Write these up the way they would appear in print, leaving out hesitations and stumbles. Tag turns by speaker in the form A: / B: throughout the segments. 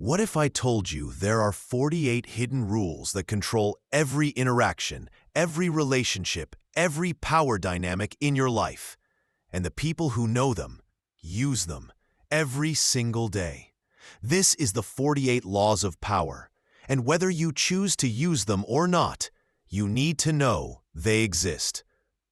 A: What if I told you there are 48 hidden rules that control every interaction, every relationship, every power dynamic in your life, and the people who know them use them every single day? This is the 48 laws of power, and whether you choose to use them or not, you need to know they exist.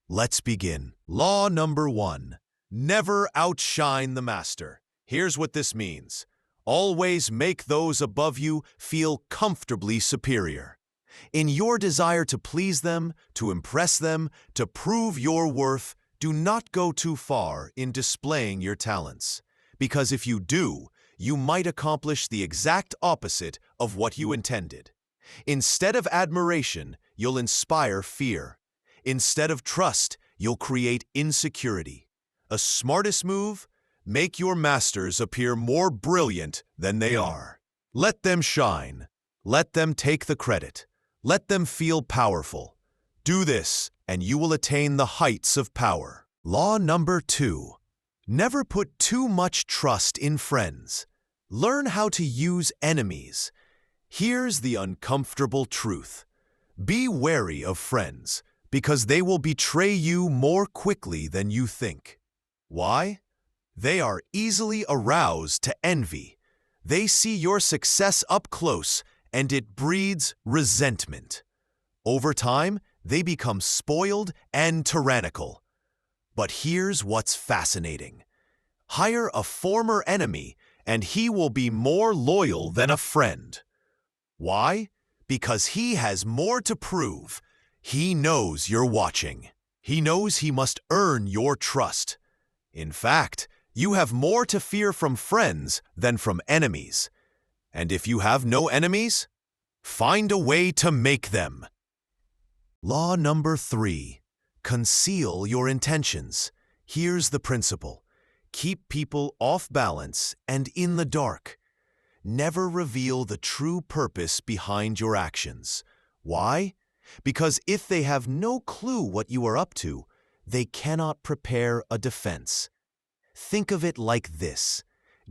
A: Let's begin. Law number 1. Never outshine the master. Here's what this means. Always make those above you feel comfortably superior. In your desire to please them, to impress them, to prove your worth, do not go too far in displaying your talents. Because if you do, you might accomplish the exact opposite of what you intended. Instead of admiration, you'll inspire fear. Instead of trust, you'll create insecurity. A smartest move? Make your masters appear more brilliant than they are. Let them shine. Let them take the credit. Let them feel powerful. Do this, and you will attain the heights of power. Law number 2. Never put too much trust in friends. Learn how to use enemies. Here's the uncomfortable truth. Be wary of friends, because they will betray you more quickly than you think. Why? They are easily aroused to envy. They see your success up close, and it breeds resentment. Over time, they become spoiled and tyrannical. But here's what's fascinating. Hire a former enemy, and he will be more loyal than a friend. Why? Because he has more to prove. He knows you're watching. He knows he must earn your trust. In fact, you have more to fear from friends than from enemies. And if you have no enemies, find a way to make them. Law number 3. Conceal your intentions. Here's the principle. Keep people off balance and in the dark. Never reveal the true purpose behind your actions. Why? Because if they have no clue what you are up to, they cannot prepare a defense. Think of it like this.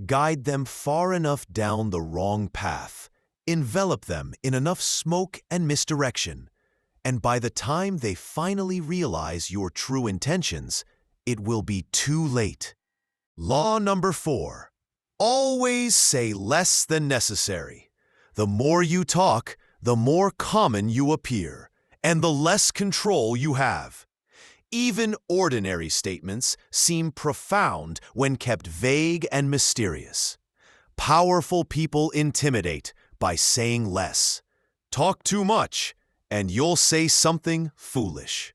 A: Guide them far enough down the wrong path. Envelop them in enough smoke and misdirection. And by the time they finally realize your true intentions, it will be too late. Law number 4. Always say less than necessary. The more you talk, the more common you appear, and the less control you have. Even ordinary statements seem profound when kept vague and mysterious. Powerful people intimidate by saying less. Talk too much, and you'll say something foolish.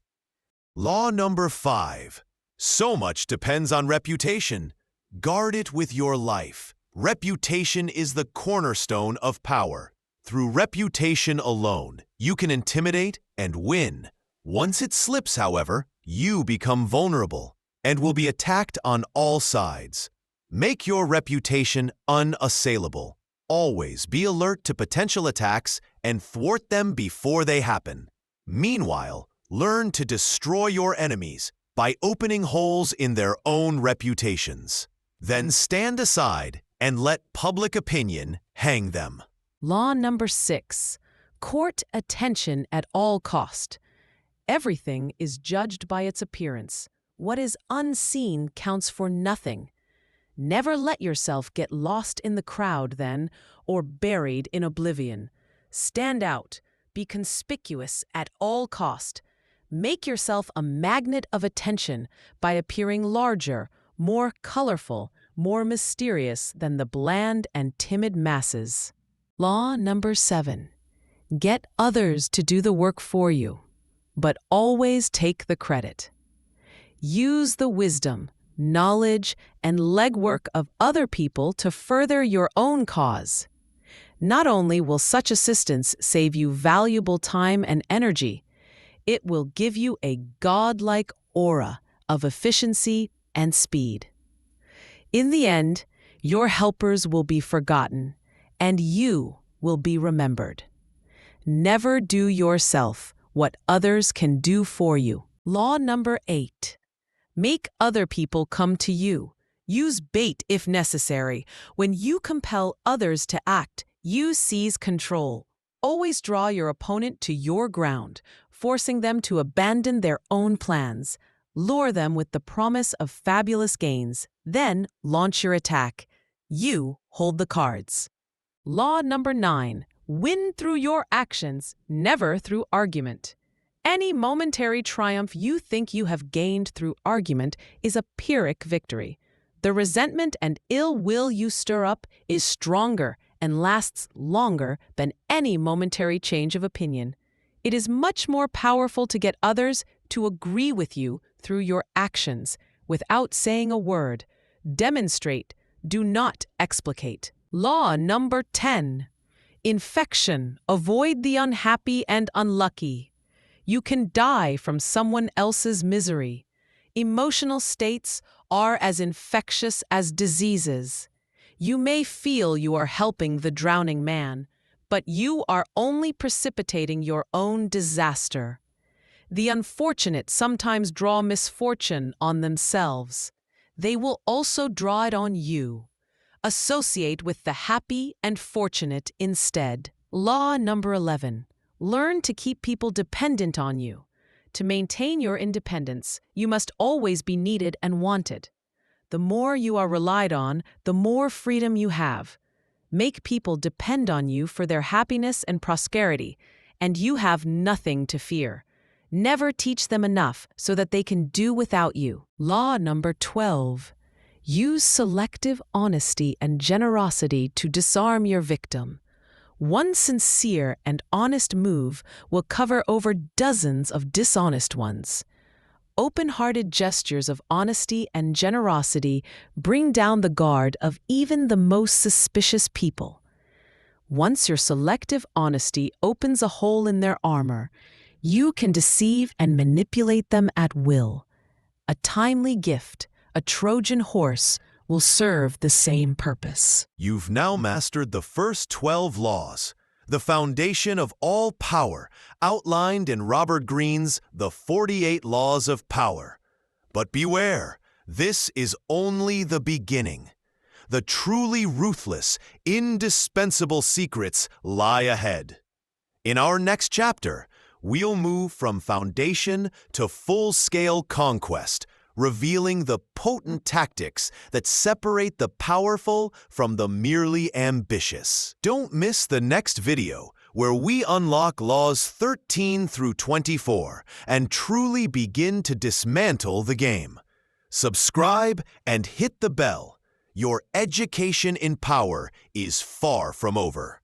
A: Law number 5. So much depends on reputation. Guard it with your life. Reputation is the cornerstone of power. Through reputation alone, you can intimidate and win. Once it slips, however, you become vulnerable and will be attacked on all sides. Make your reputation unassailable. Always be alert to potential attacks and thwart them before they happen. Meanwhile, learn to destroy your enemies by opening holes in their own reputations. Then stand aside and let public opinion hang them.
B: Law number 6. Court attention at all cost. Everything is judged by its appearance. What is unseen counts for nothing. Never let yourself get lost in the crowd, then, or buried in oblivion. Stand out. Be conspicuous at all cost. Make yourself a magnet of attention by appearing larger, more colorful, more mysterious than the bland and timid masses. Law number 7. Get others to do the work for you, but always take the credit. Use the wisdom, knowledge, and legwork of other people to further your own cause. Not only will such assistance save you valuable time and energy, it will give you a godlike aura of efficiency and speed. In the end, your helpers will be forgotten, and you will be remembered. Never do yourself what others can do for you. Law number 8. Make other people come to you. Use bait if necessary. When you compel others to act, you seize control. Always draw your opponent to your ground, forcing them to abandon their own plans. Lure them with the promise of fabulous gains, then launch your attack. You hold the cards. Law number 9. Win through your actions, never through argument. Any momentary triumph you think you have gained through argument is a Pyrrhic victory. The resentment and ill will you stir up is stronger and lasts longer than any momentary change of opinion. It is much more powerful to get others to agree with you through your actions, without saying a word. Demonstrate, do not explicate. Law number 10. Infection. Avoid the unhappy and unlucky. You can die from someone else's misery. Emotional states are as infectious as diseases. You may feel you are helping the drowning man, but you are only precipitating your own disaster. The unfortunate sometimes draw misfortune on themselves. They will also draw it on you. Associate with the happy and fortunate instead. Law number 11. Learn to keep people dependent on you. To maintain your independence, you must always be needed and wanted. The more you are relied on, the more freedom you have. Make people depend on you for their happiness and prosperity, and you have nothing to fear. Never teach them enough so that they can do without you. Law number 12. Use selective honesty and generosity to disarm your victim. One sincere and honest move will cover over dozens of dishonest ones. Open-hearted gestures of honesty and generosity bring down the guard of even the most suspicious people. Once your selective honesty opens a hole in their armor, you can deceive and manipulate them at will. A timely gift, a Trojan horse, will serve the same purpose.
A: You've now mastered the first 12 laws, the foundation of all power, outlined in Robert Greene's The 48 Laws of Power. But beware, this is only the beginning. The truly ruthless, indispensable secrets lie ahead. In our next chapter, we'll move from foundation to full-scale conquest, revealing the potent tactics that separate the powerful from the merely ambitious. Don't miss the next video, where we unlock laws 13 through 24 and truly begin to dismantle the game. Subscribe and hit the bell. Your education in power is far from over.